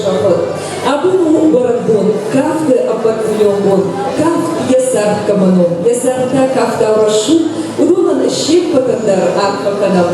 шахот. Абыну барабон, кафты апатмиомбон, кафт ясар каманом, ясарта кафта урашу, уруман щеп патандар акпаканам.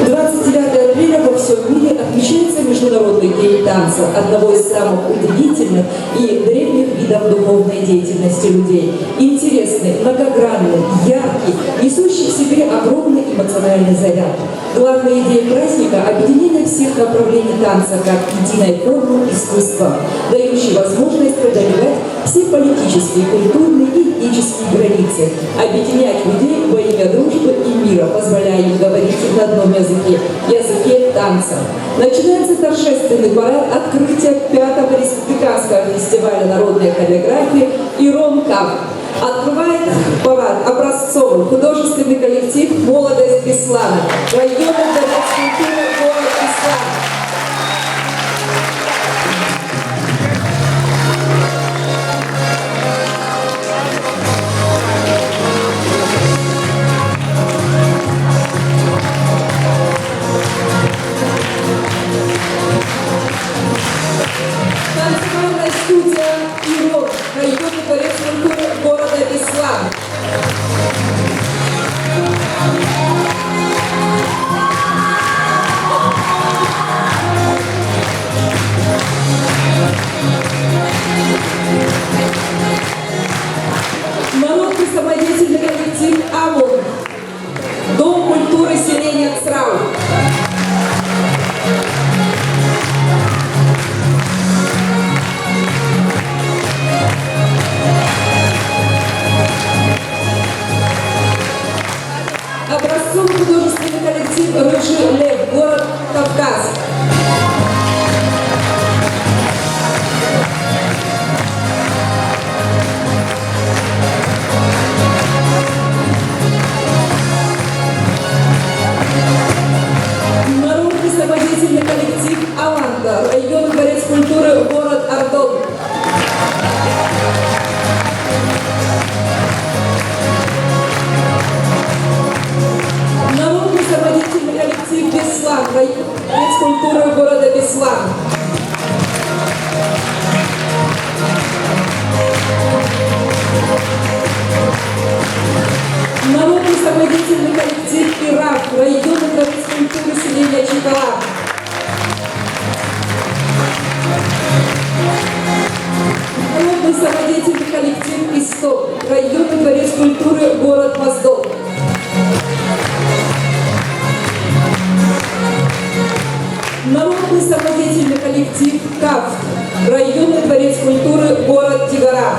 29 апреля во всем мире отмечается Международный день танца, одного из самых удивительных и древних видов духовной деятельности людей. Интересный, многогранный, яркий, несущий в себе огромный эмоциональный заряд. Главная идея праздника – объединение всех направлений танца как единой формы искусства, дающей возможность преодолевать все политические, культурные и этнические границы, объединять людей во имя дружбы и мира, позволяя им говорить на одном языке – языке танца. Начинается торжественный парад открытия 5-го республиканского фестиваля народной хореографии «Иром-Кап». Открывает парад образцовый художественный коллектив «Молодость Беслана», районный дворец культуры город Беслан. Танцевальная студия «Иром», районный дворец культуры города Беслан. Народный самодеятельный коллектив «Амур», Дом культуры селения Црау. Образцовый художественный коллектив «Рыжий лев», город Кавказ. Народный самодеятельный коллектив «Аланта», районный дворец культуры, город Ардон. Народный самодеятельный коллектив «Беслан», районный дворец культуры города Беслан. Народный самодеятельный коллектив «Ирак», районный дворец культуры селения Чекала. Народный самодеятельный коллектив «Исток», районный дворец культуры, город Моздок. Народный самодеятельный коллектив «КАФ», районный дворец культуры, город Тигара.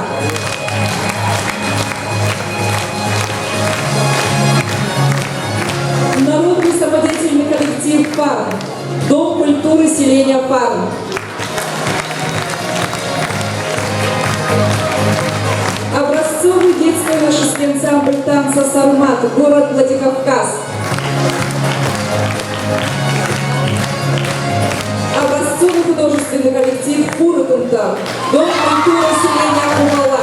Народный самодеятельный коллектив «Фарм», Дом культуры селения Фарм. Образцовый детско-юношеский ансамбль танца «Сармат», город Владикавказ. Образцовый художественный коллектив «Курутунта», Дом культуры селения Умала.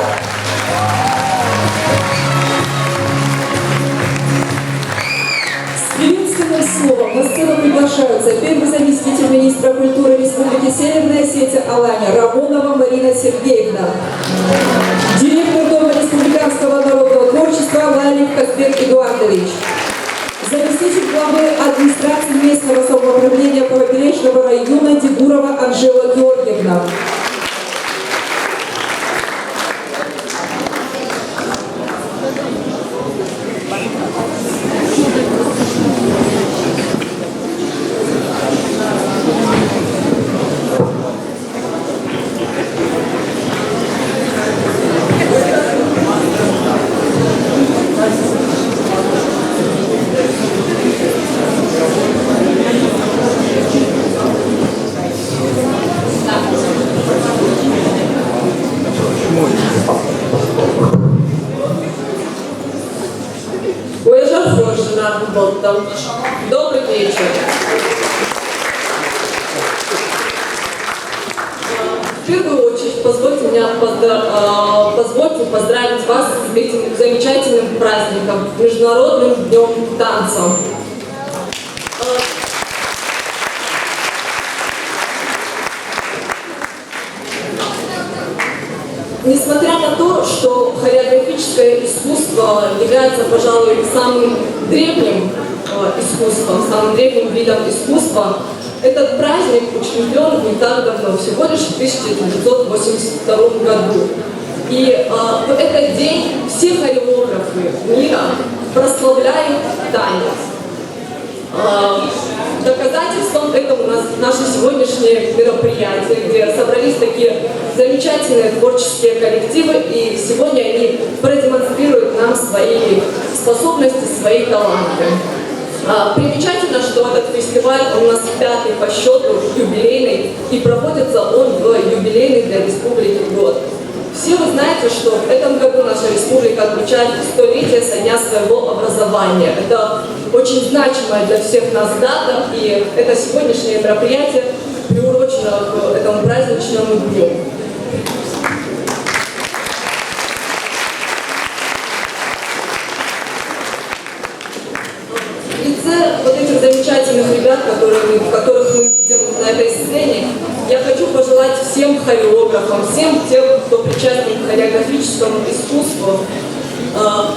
С приветственным словом на сцену приглашаются первый заместитель министра культуры Республики Северная Осетия Алания Рамонова Марина Сергеевна, директор Дома республиканского народного творчества Лалев Казбек Эдуардович, заместитель главы администрации местного самоуправления Правобережного района Дегурова Анжела Георгиевна. Добрый вечер. В первую очередь позвольте поздравить вас с этим замечательным праздником, Международным днем танца. Несмотря на то, что хореографическое искусство является, пожалуй, самым древним искусством, самым древним видом искусства, этот праздник учрежден не так давно, всего лишь в 1982 году. И в этот день все хореографы мира прославляют танец. Доказательством этого у нас наше сегодняшнее мероприятие, где собрались такие замечательные творческие коллективы, и сегодня они продемонстрируют нам свои способности, свои таланты. Примечательно, что этот фестиваль у нас 5-й по счету, юбилейный, и проводится он в юбилейный для республики год. Все вы знаете, что в этом году наша республика отмечает 100-летие со дня своего образования. Это очень значимая для всех нас дата, и это сегодняшнее мероприятие приурочено к этому праздничному дню. В лице вот этих замечательных ребят, которых мы видим на этой сцене, я хочу пожелать всем хореографам, всем тем, кто причастен к хореографическому искусству,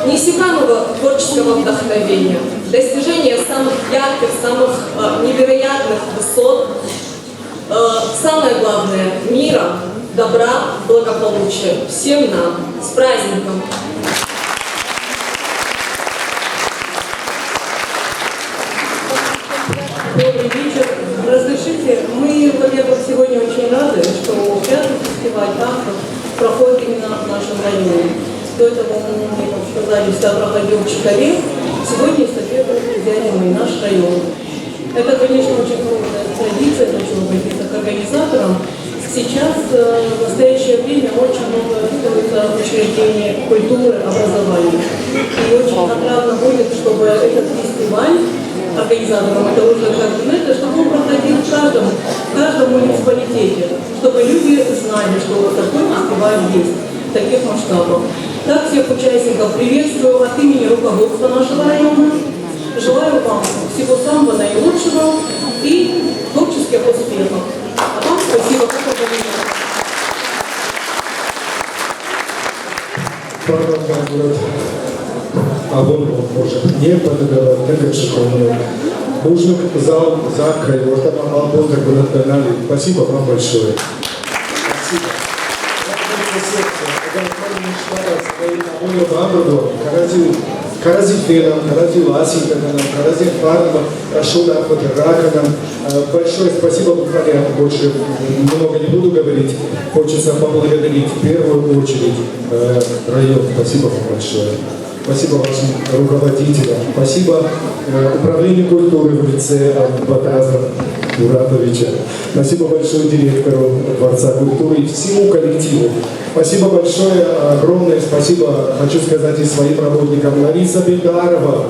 неиссякаемого творческого вдохновения, достижения самых ярких, самых невероятных высот, самое главное – мира, добра, благополучия. Всем нам с праздником! Добрый вечер. Разрешите, мы, во-первых, сегодня очень рады, что 5-й фестиваль танцев проходит именно в нашем районе. До этого мы, как сказали, всегда проходил в Чикаре. Сегодня эстафету взяли мы наш район. Это, конечно, очень хорошая традиция, для чего обратиться к организаторам. Сейчас, в настоящее время, очень много строится учреждений культуры, образования. И очень отрадно будет, чтобы этот фестиваль организаторам это уже это, чтобы он проходил в каждом муниципалитете, чтобы люди знали, что такой фестиваль есть, таких масштабов. Так, всех участников приветствую от имени руководства нашего района. Желаю вам всего самого наилучшего и творческих успехов. А вам спасибо, как организатор. Может, не подготовил, не решил. Мужик зал закрыл, вот это мало как бы национальный. Спасибо вам большое. Спасибо. Большое спасибо, буквально больше много не буду говорить. Хочется поблагодарить в первую очередь район. Спасибо вам большое. Спасибо вашим руководителям. Спасибо управлению культуры в лице Батраза Муратовича. Спасибо большое директору Дворца культуры и всему коллективу. Спасибо большое, огромное спасибо, хочу сказать и своим работникам. Лариса Бедарова,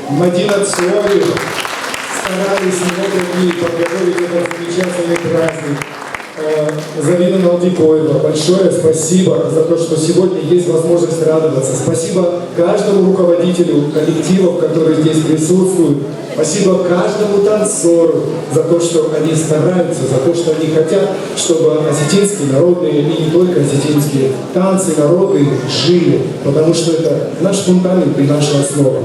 Мадина Цоев старались много дней подготовить этот замечательный праздник. Зарина Налдикоева, большое спасибо за то, что сегодня есть возможность радоваться. Спасибо каждому руководителю коллективов, которые здесь присутствуют. Спасибо каждому танцору за то, что они стараются, за то, что они хотят, чтобы осетинские народные и не только осетинские танцы народы жили, потому что это наш фундамент и наша основа.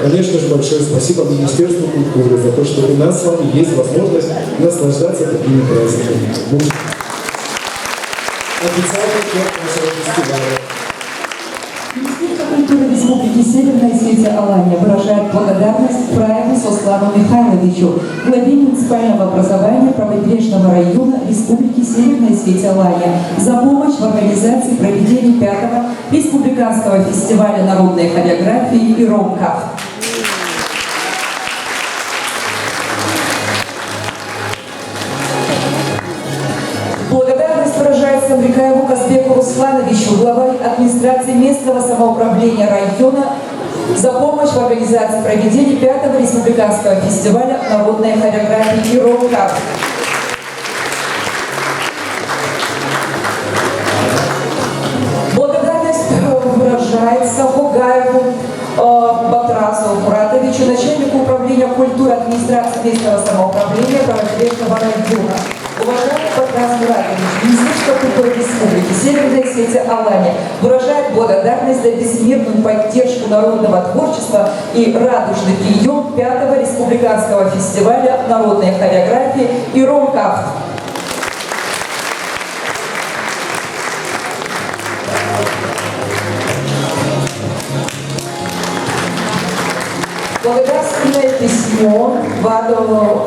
Конечно же, большое спасибо Министерству культуры за то, что у нас с вами есть возможность наслаждаться такими праздниками. Официальный ход нашего фестиваля. Министерство культуры Республики Северная Осетия Алания выражает благодарность Праеву Сославу Михайловичу, главе муниципального образования Правобережного района Республики Северная Осетия Алания, за помощь в организации проведения 5-го республиканского фестиваля народной хореографии и ромкав. Благодарность выражается Самрикаеву Казбеку Руслановичу, главой администрации местного самоуправления района, за помощь в организации проведения 5-го республиканского фестиваля народной хореографии и ромкав. Благодарность выражается Хугаеву Батразу Муратовичу, начальнику управления культуры администрации местного самоуправления Правобережного района. Уважаемый Батраз Муратович, Министерство культуры Республики Северной Осетии Алания выражает благодарность за безмерную поддержку народного творчества и радужный прием 5-го республиканского фестиваля народной хореографии «Иром-Кафт». Благодарственное письмо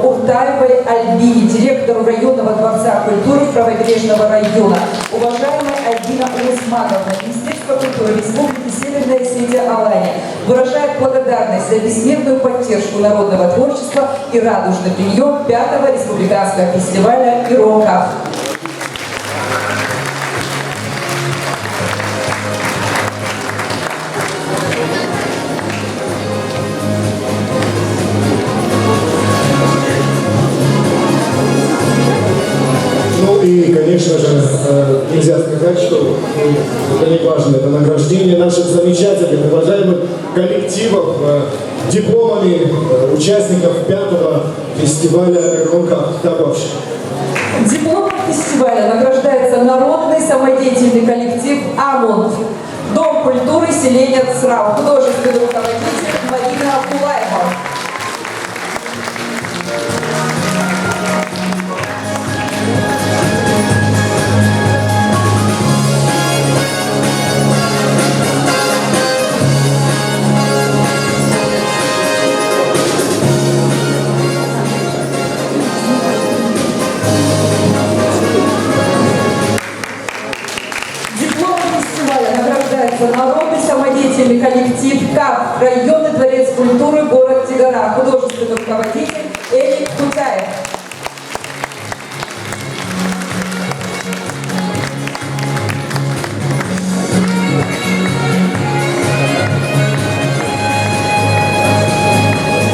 Уртаевой Альбине, директору районного дворца культуры Правобережного района. Уважаемая Альбина Усмановна, Министерство культуры Республики Северная Осетия Алания выражает благодарность за безмерную поддержку народного творчества и радужный прием 5-го республиканского фестиваля «Иром-Кафт». Ну и, конечно же, нельзя сказать, что это не важно, это награждение наших замечательных, уважаемых коллективов дипломами участников 5-го фестиваля «Иром-Кафт». Дипломом фестиваля награждается народный самодеятельный коллектив «Амонт», Дом культуры селения Црав, художественный руководитель Марина Абдулаева. Народный самодеятельный коллектив КАФ, районный дворец культуры, город Тигара, художественный руководитель Эрик Кутаев.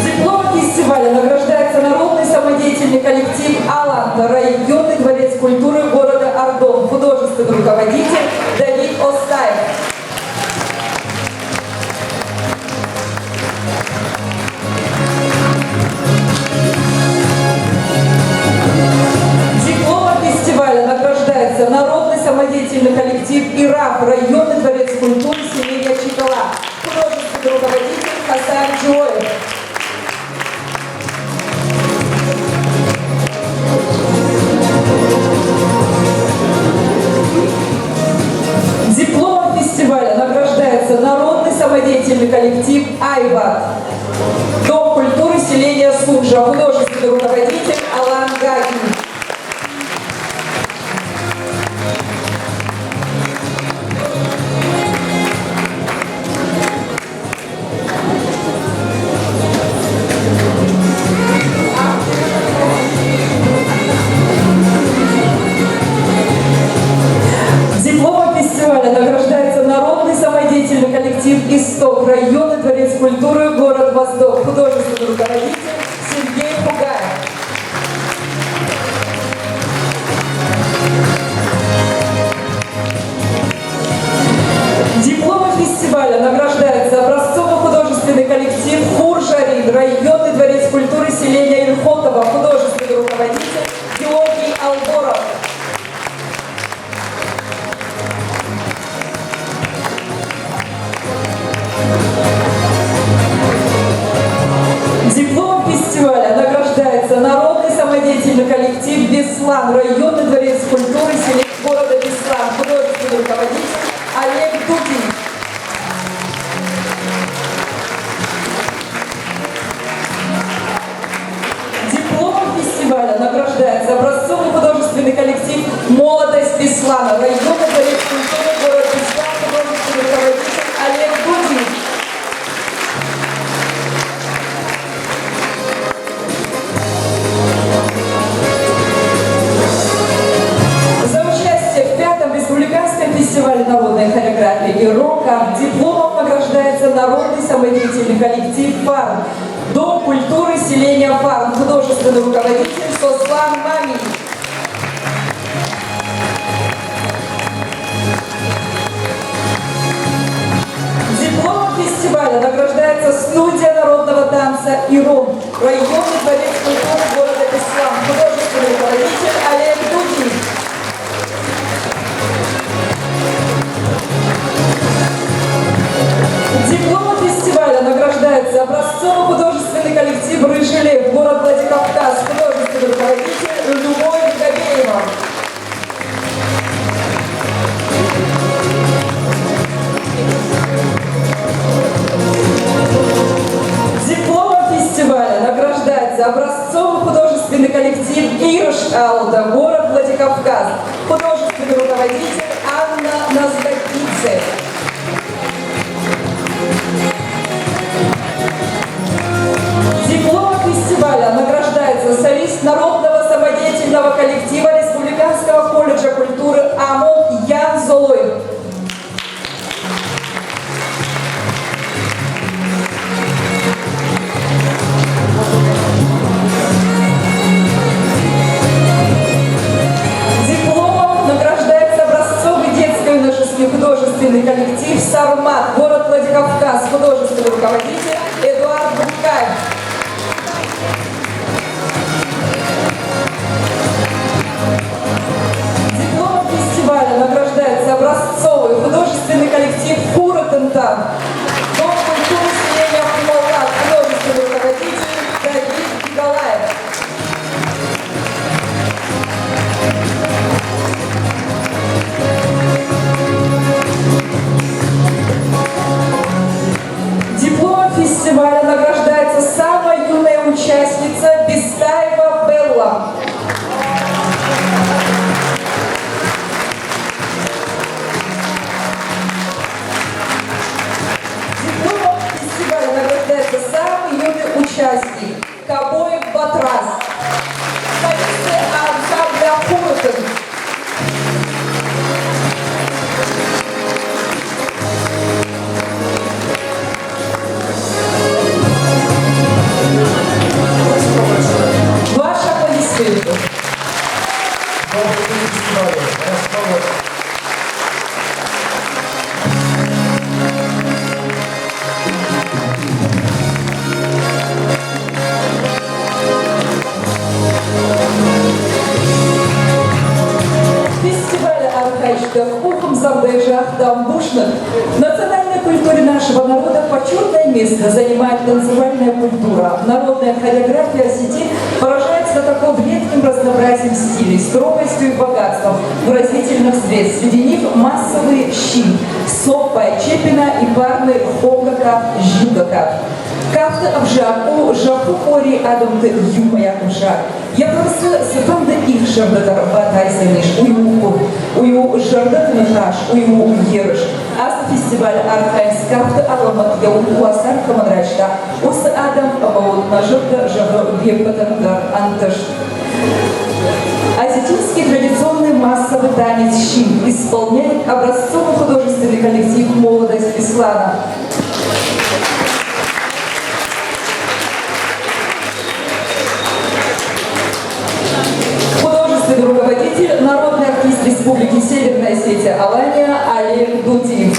Диплом фестиваля награждается народный самодеятельный коллектив «Аланта», районный дворец культуры города Ардон, художественный руководитель Давид Остаев. Народный самодеятельный коллектив «Ирак», районный дворец культуры селения Чикала, художественный руководитель Хасан Джоев. Дипломом фестиваля награждается народный самодеятельный коллектив «Айват», Дом культуры селения Суджа, художественный руководитель Алан Гагин. Коллектив «Исток», районный дворец культуры, город Восток, художественный руководитель Сергей Пугаев. Дипломом фестиваля награждается образцово-художественный коллектив «Хуршарин», районный дворец культуры селения Ильхотова, художественный руководитель Георгий Алборов. Дипломом фестиваля награждается народный самодеятельный коллектив «Беслан», районный дворец культуры селения города Беслан, художественный руководитель Олег Дудин. Дипломом фестиваля награждается образцово-художественный коллектив «Молодость Беслана», районный дворец культуры города Беслан, художественный руководитель Олег Дудин. Фестиваль народной хореографии «Иром-Кафт» дипломом награждается народный самодеятельный коллектив «Фарм», Дом культуры селения Фарм, художественный руководитель Сослан Мамин. Дипломом фестиваля награждается студия народного танца «Иром», районный дворец культуры города Беслан, художественный руководитель Олег Дудин. руководитель Эдуард Букаев. Дипломом фестиваля награждается образцовый художественный коллектив «Фура Тентан». Дом культуры селения Хумалак, художественный руководитель Давид Николаев. Дипломом фестиваля награждается самая юная участница Бестаева Белла. Дипломом фестиваля награждается самый юный участник Кабоев Батрас. Солисты ансамбля «Хуртен». Ваши аплодисменты. Фестиваль Архаичка Ухом Замбежах Дамбушна. В национальной культуре нашего народа почетное место занимает танцевальная культура. Народная хореография сети поражается таким редким разнообразием стилей, строгостью и богатством выразительных средств. Среди них массовые щи, сопа, чепина и парный хогакав, жюгакав. Кафта обжаку, жаку кори адамды юма якымша. Я просто сыпамды их жардатар батайсаниш, ую жардатыны хаш, ую ерыш. Асы фестиваль Архайс кафты аламат яун уасар каманрачта. Осы адам абаут нажырда жагы вепатандар антыш. Осетинский традиционный массовый танец щин исполняет образцовый художественный коллектив «Молодость Беслана». Художественный руководитель, народный артист Республики Северная Осетия Алания Олег Дудиев.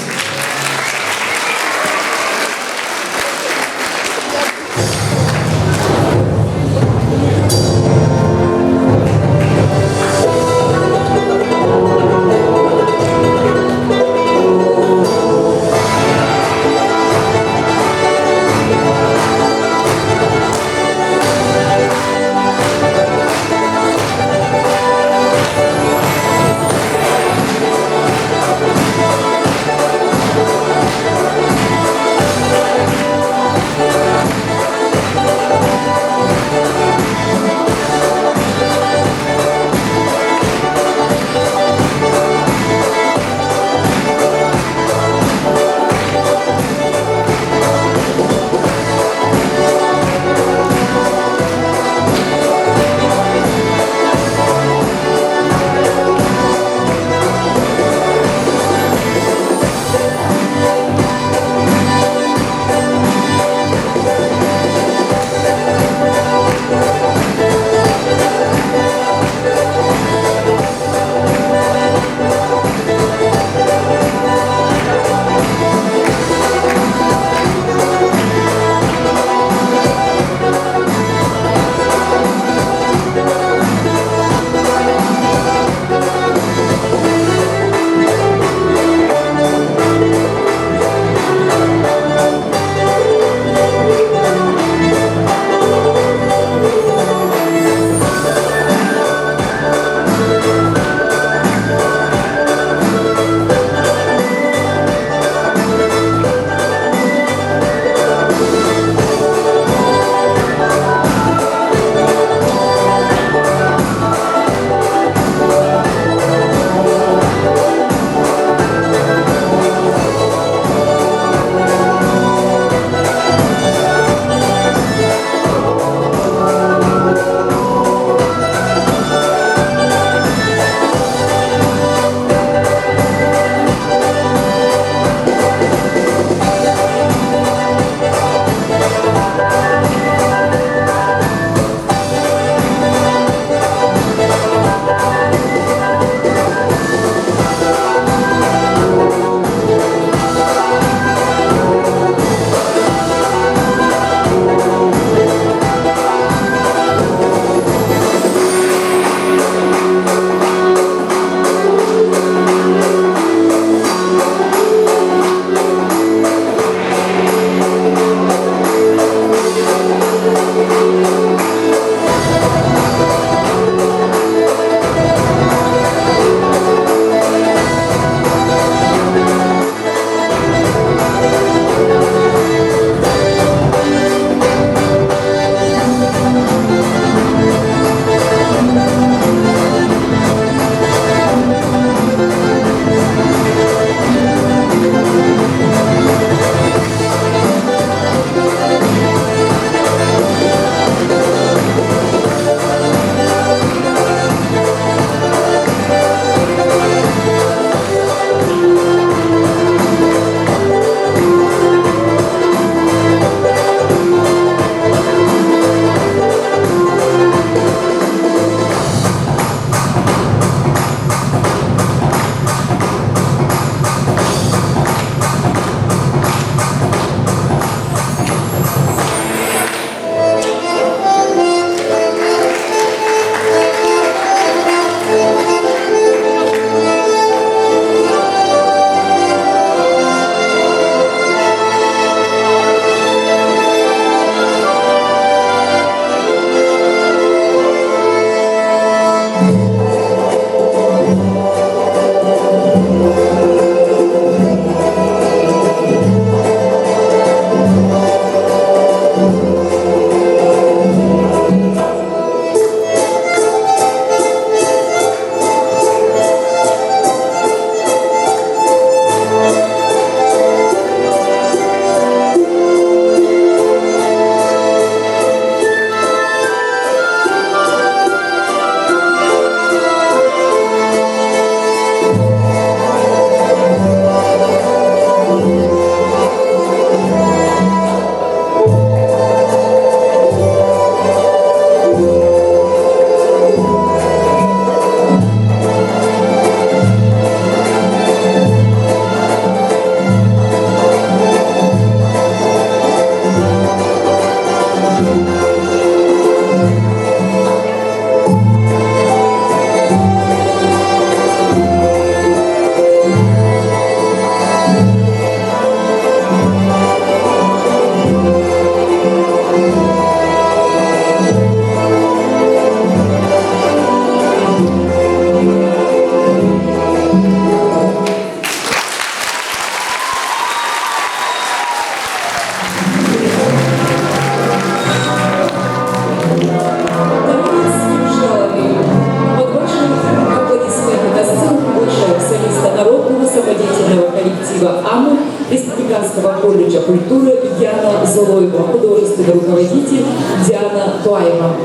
культуры Яна Золоева, художественный руководитель Диана Туаева.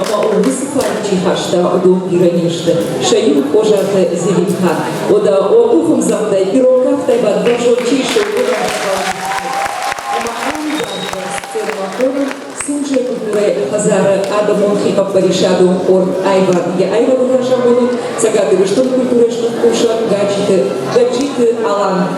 Ama o высыпающий хашта удум ираништы, шаю ожарты зелимхан. Ода о ухум замдай пирокав тайбат башо чишу Ama anda сцена хора сунче культуре хазара адамон хипа паришаду ор айвар. Я айвар урашамону цагады что культуре что куша гачиты алан.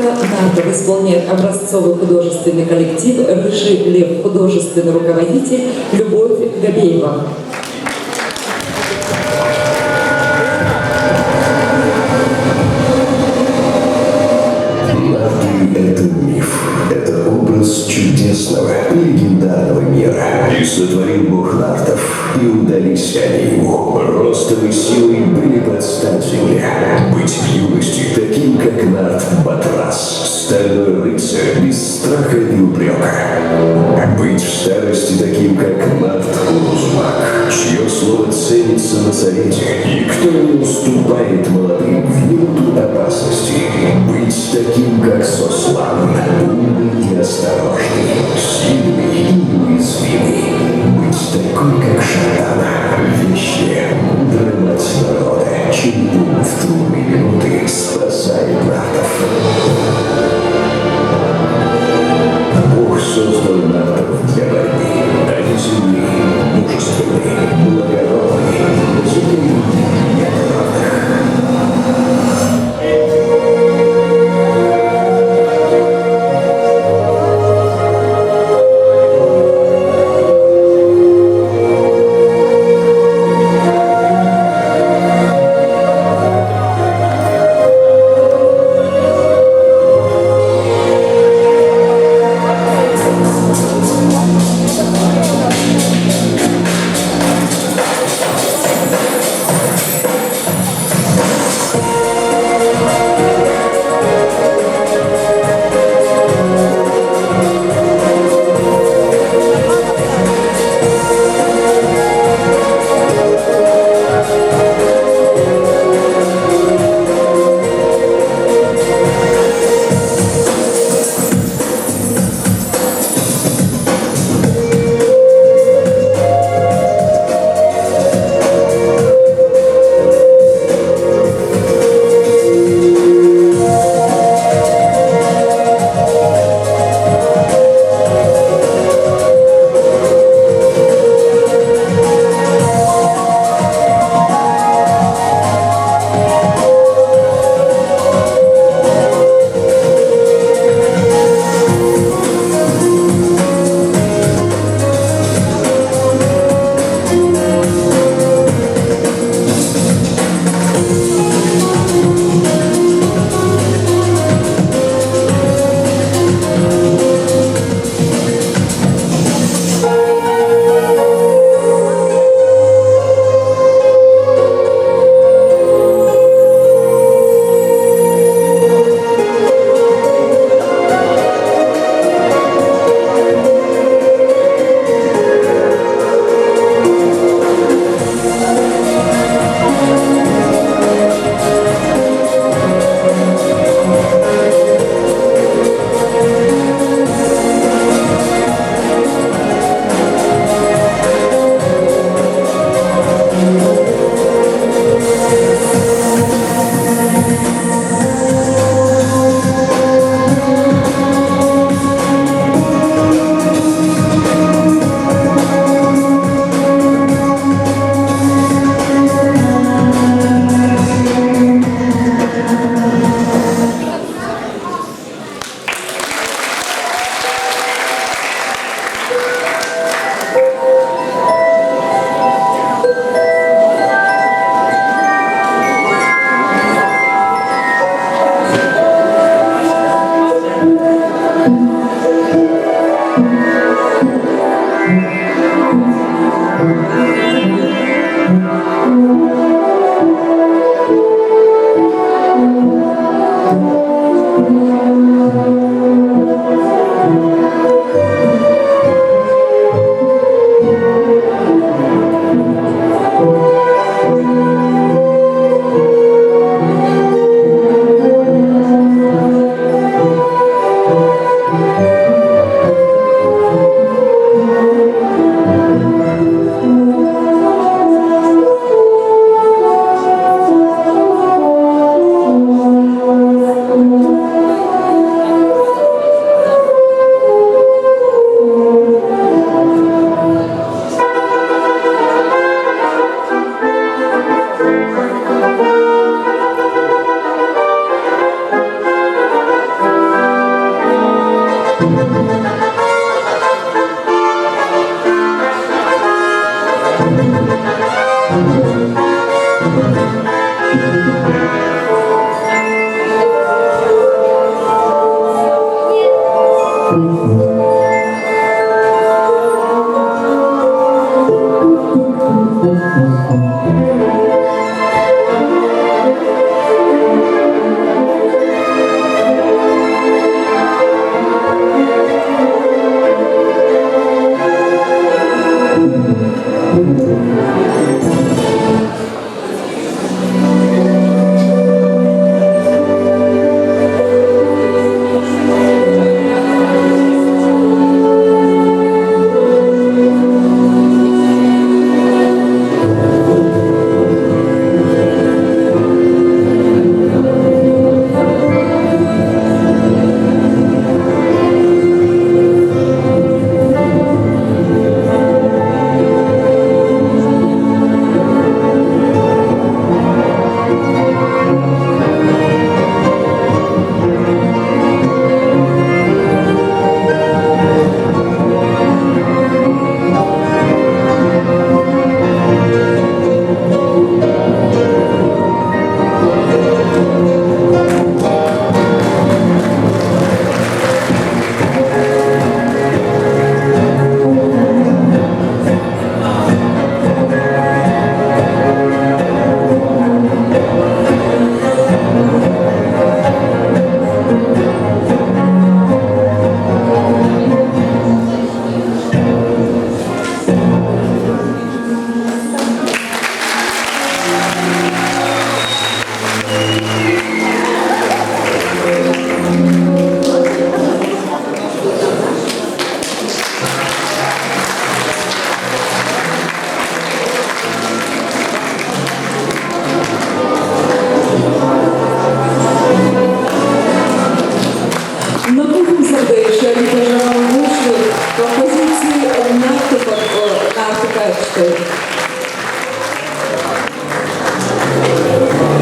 Выставка нартов исполняет образцовый художественный коллектив «Рыжий лев», художественный руководитель Любовь Габеева. Это миф, это образ чудесного, легендарного мира. И сотворил Бог нартов, и удались они ему. Ростом и силой были под стать земле. Быть в юности таким, как нарт Батрас, стальной рыцарь без страха и упрека. Быть в старости таким, как нарт Урузмак, чье слово ценится на совете, и кто не уступает молодым в минуту опасности. Быть таким, как Сослан, умный и осторожный, сильный и неуязвимый. Быть такой, как Шатана, вещая, мудрая мать народа, чей ум в трудные минуты спасает нартов. Бог создал нартов для борьбы. Они сильны, мужественны, благородны, но земли нет равных.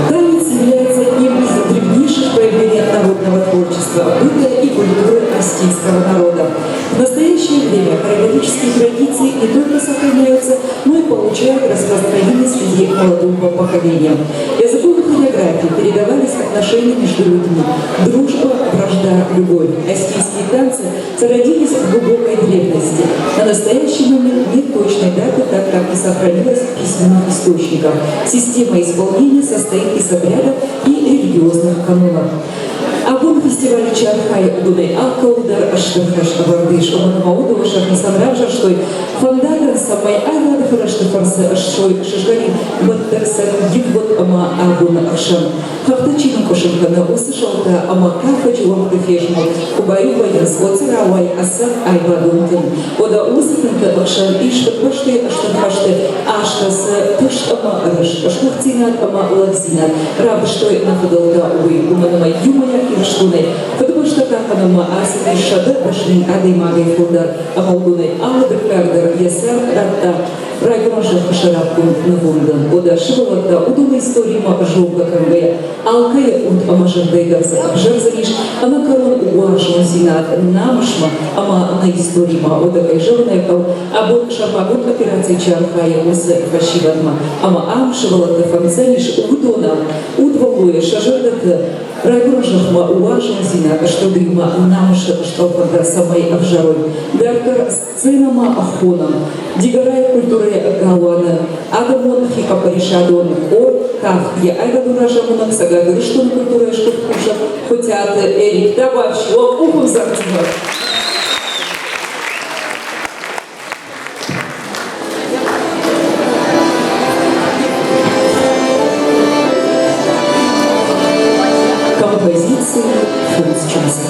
Танец является одним из древнейших проявлений народного творчества, быта и культуры астийского народа. В настоящее время хореографические традиции не только сохраняются, но и получают распространение среди молодого поколения. Языком хореографии передавались отношения между людьми, дружба, вражда, любовь. Астийские танцы зародились в глубокой древности. На настоящий момент нет точной даты, так как не сохранилось в письменных источниках. Система исполнения состоит из обрядов и религиозных канонов. Агун фестиваля Чархай Удуной Алкаудар Аштыхаш Абардыш Уманмаудова Шахнисанравжа Штой Фандаган Самай Айвада Фараштыфарсы Ашшой Шишгани Баттаксан Гиббот Ама Агуна Ашам Хаптачина Кошимкана Усышалта Ама Кафач Уамтыфешму Убаю Вайнс Оцаравай Асад Айвадунтын Ода Усыканта Ашам Иштабашты Аштыхашты Аштас Тыш Ама Раш Ашмухтинат Ама Ладзинат Рабштой Нафадалта Уи Уманамай Юмая Штуны, потому что как она маасит шада пошли адой магой фудар, а молдуны албер кардер ясар ратта райгонших шарапку навундан, ода шивалата удуна история ма жовка камбе, алкая уд амажандайгаса обжарзаниш, а на корон уашон синат намашма, ама на история ма ода кайжевная кал, а бон шармагут операции чархая усе фашиватма, ама ам шивалата фамзаниш удона, удвалуя шажардака, райгонших ма уашон синат, что дыма намаша шталфанда самой обжарой, дартер сценама ахоном, дигарая культура Галуана, Адамон Хикапаришадон, О, Кав, я Айдадуражамунак, Сагадырштун, культура Штукуша, хотят Эрик Табач, Лопуху Зарцева. Композиция Франц Чанский.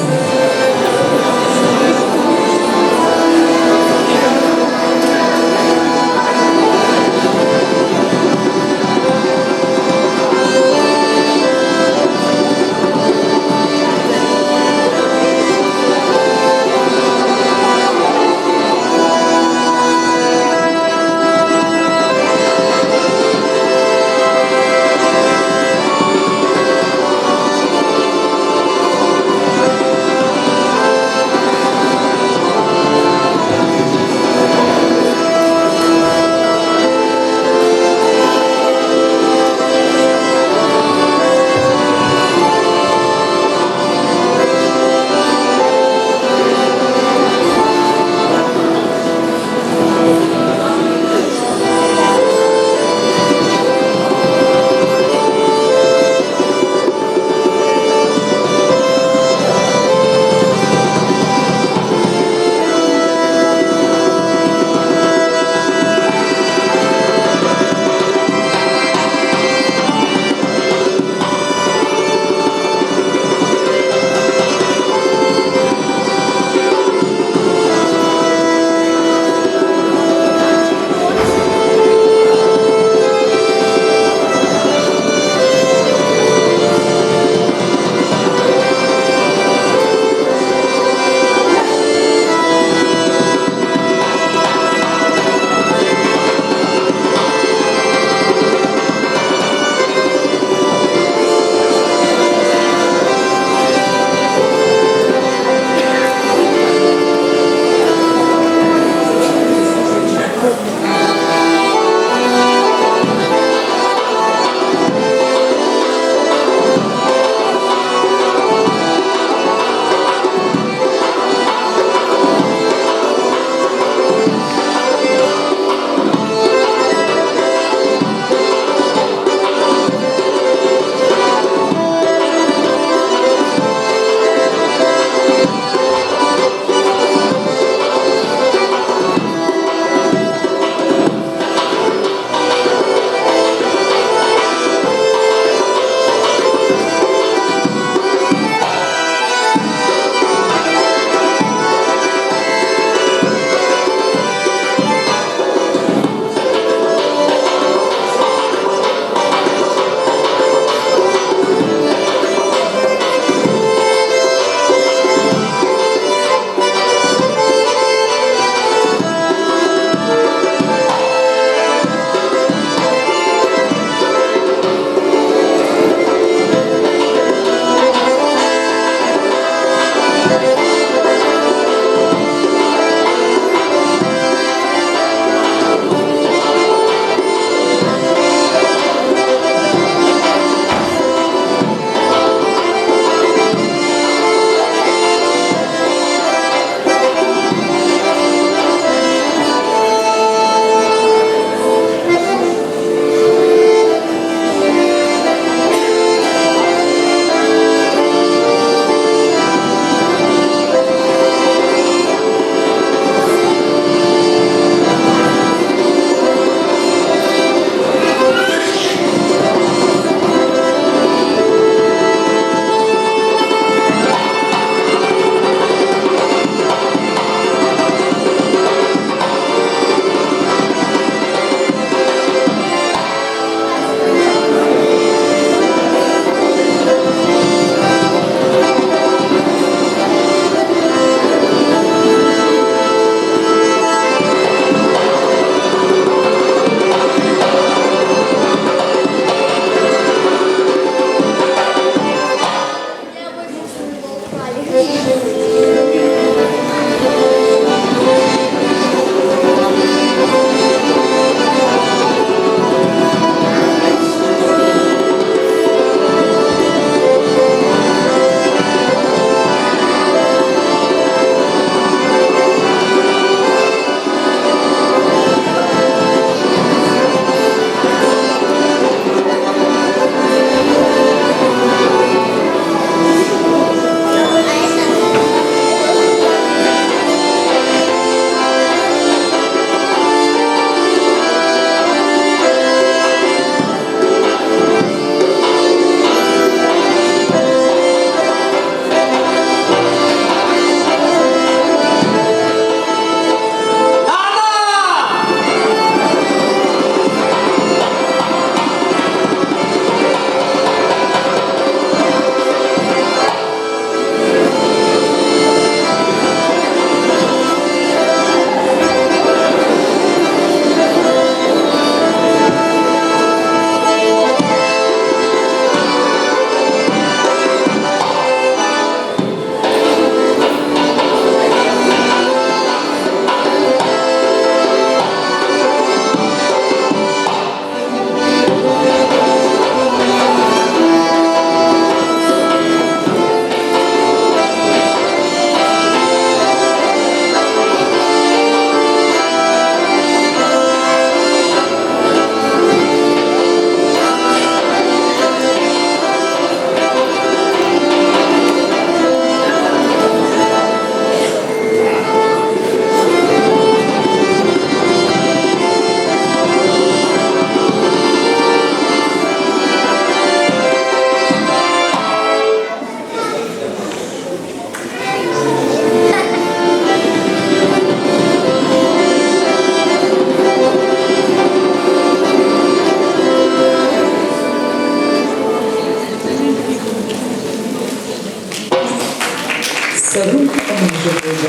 Садок Аманжевода,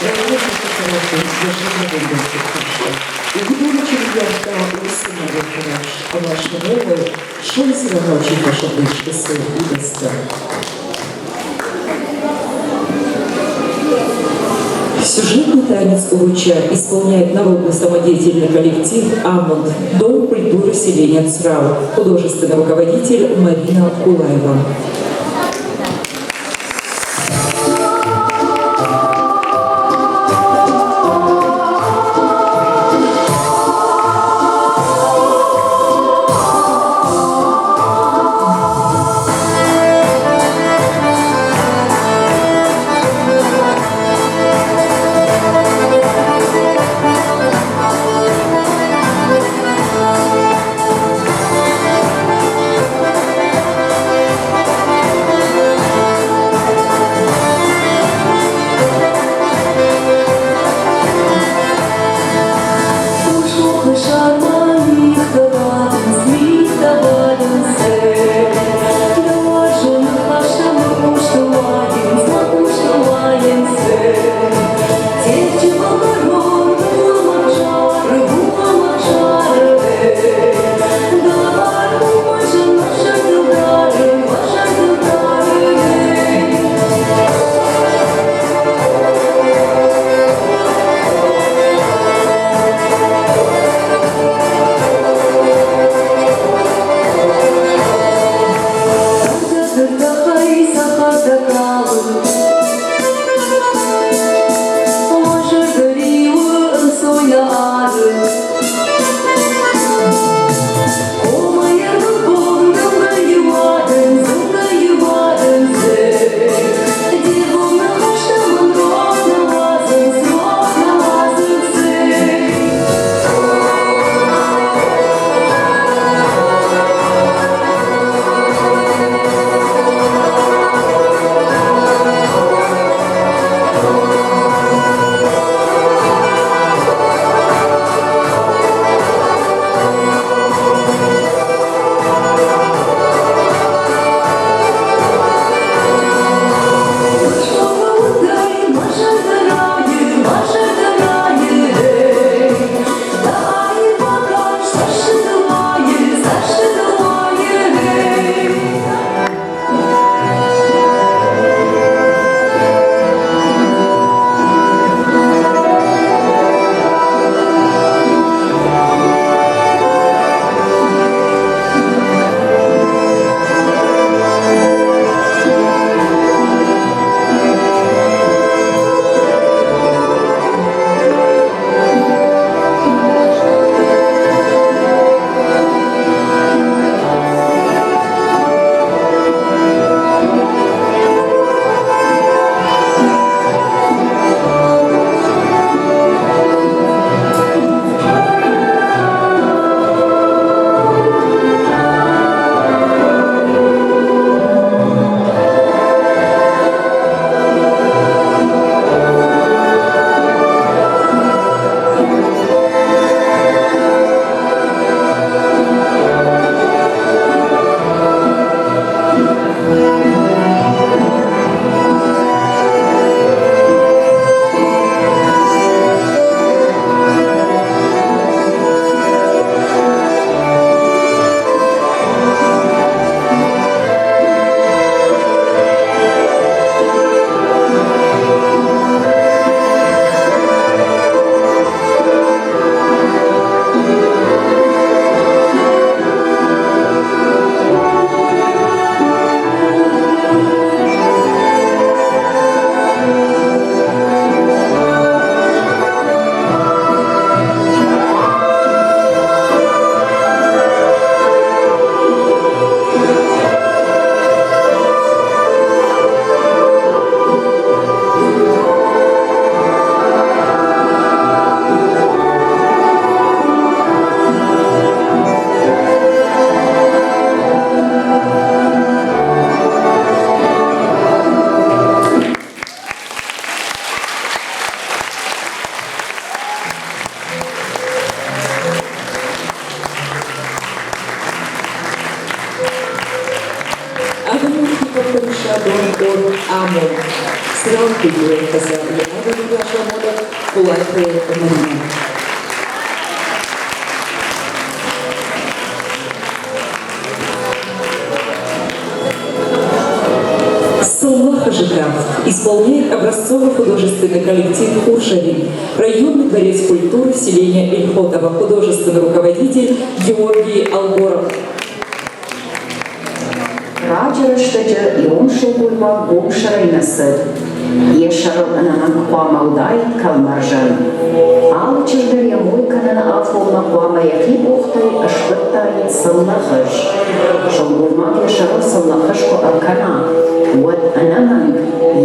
район фотографии Ежегодной Конституции. И будучи ребята усына выбираш, а ваш новый, что из рабочих ваша дочка своих удоста? Сюжетный танец Уруча исполняет народно-самодеятельный коллектив «Амонт», Дом культуры селения Црау, художественный руководитель Марина Кулаева. Amon. Сыром культуры Хасан Леонидовна Шамода, Улайты Марина. Салмаха Жикрафт исполняет образцовый художественный коллектив «Уршавин», районный дворец культуры селения Эльхотова, художественный руководитель Георгий Алгоров. Rágyaröstögyö Jónsógulma Bómsarajneszöd, Iesarod Ananan Kwama Udait Kalmarzsan. Alcsördörje Mújkanan Alfóma Kwama Jaki Bóhtai Aspöttáit Szallahas. Songulma Iesarod Szallahasko Alkana, Wad Ananan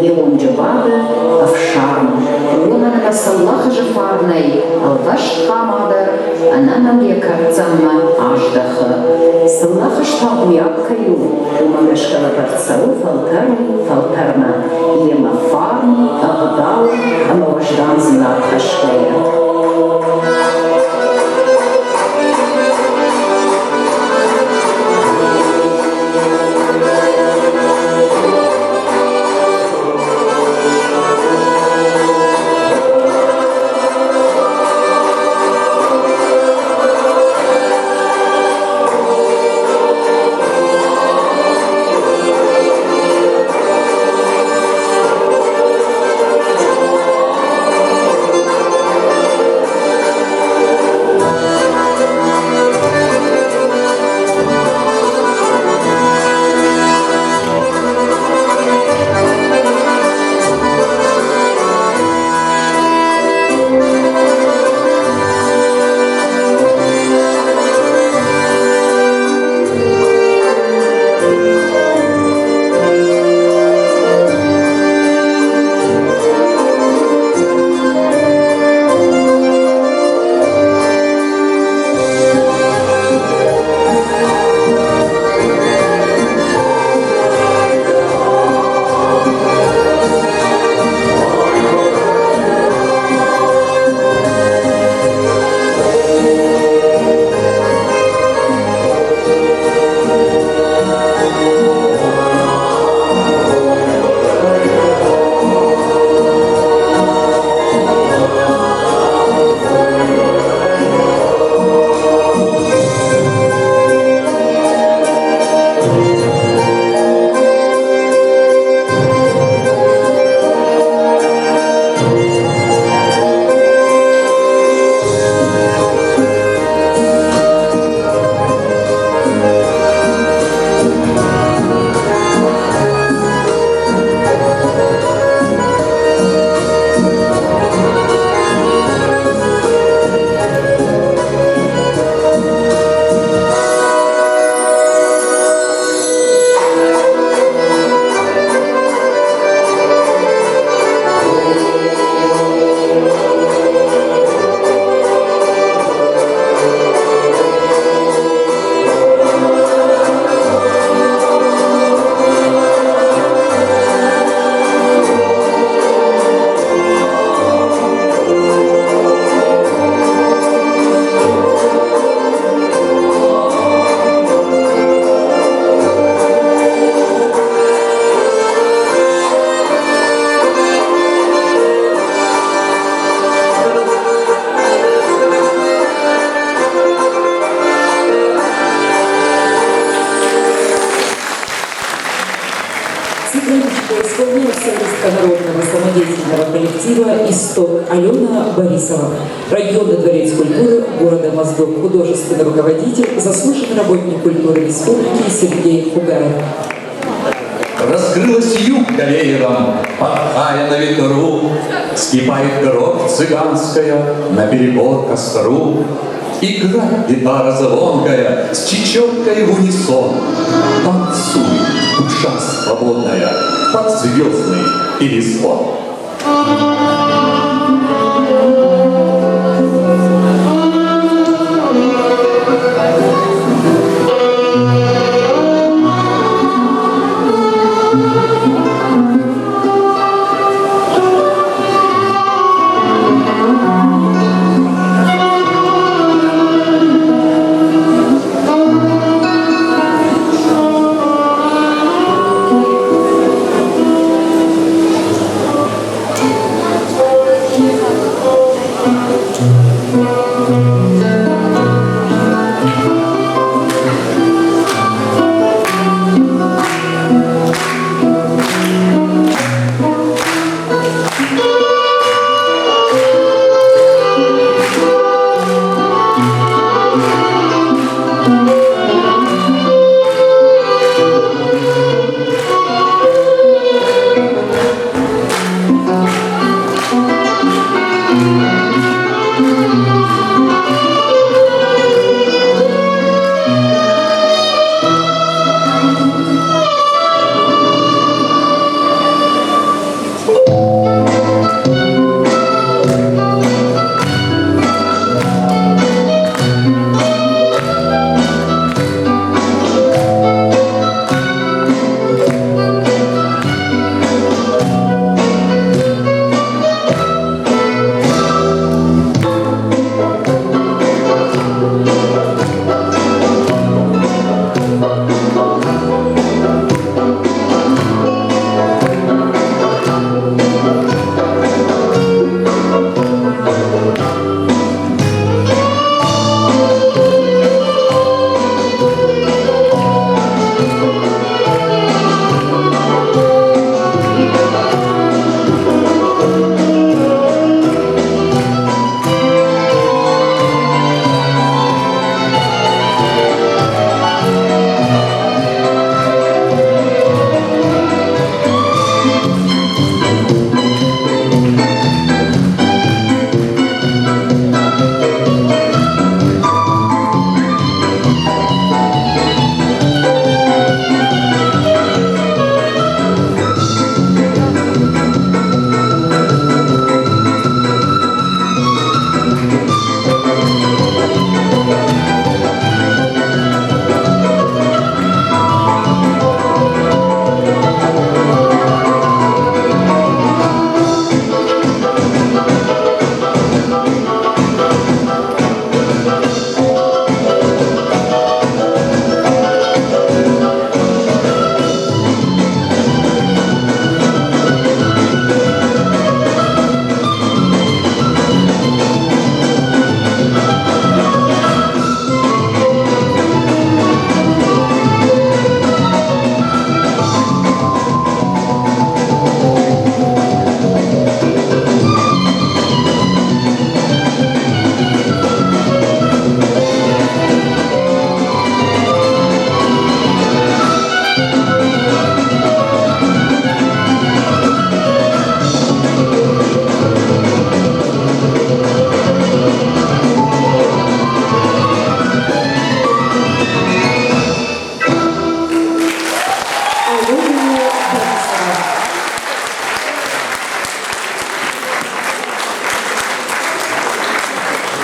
Jevon Jabada Afsharm. Ulanana Szallahas Farnai, Alvast Kamadar, Ananan Jekarcamma Аждаха. Szallahas Tabujakkaju, Umagashkala Barcaru Faltarni Faltarma, Jema Farni Abdal Amavajdan Zinat Hashkaya. Исполняет солистка народного самодеятельного коллектива «Исток» Алена Борисова, районный дворец культуры города Моздок, художественный руководитель, заслуженный работник культуры республики Сергей Хугаев. Раскрылась юбка веером, порхая на ветру, скипает кровь цыганская на перебор костру. Играет гитара звонкая с чечеткой в унисон. Танцуй, душа свободная, под звездный перезвон.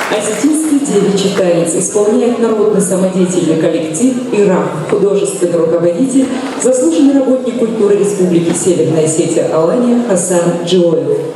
Осетинский девичий танец исполняет народный самодеятельный коллектив «Ирак», художественный руководитель, заслуженный работник культуры Республики Северная Осетия Алания Хасан Джиоев.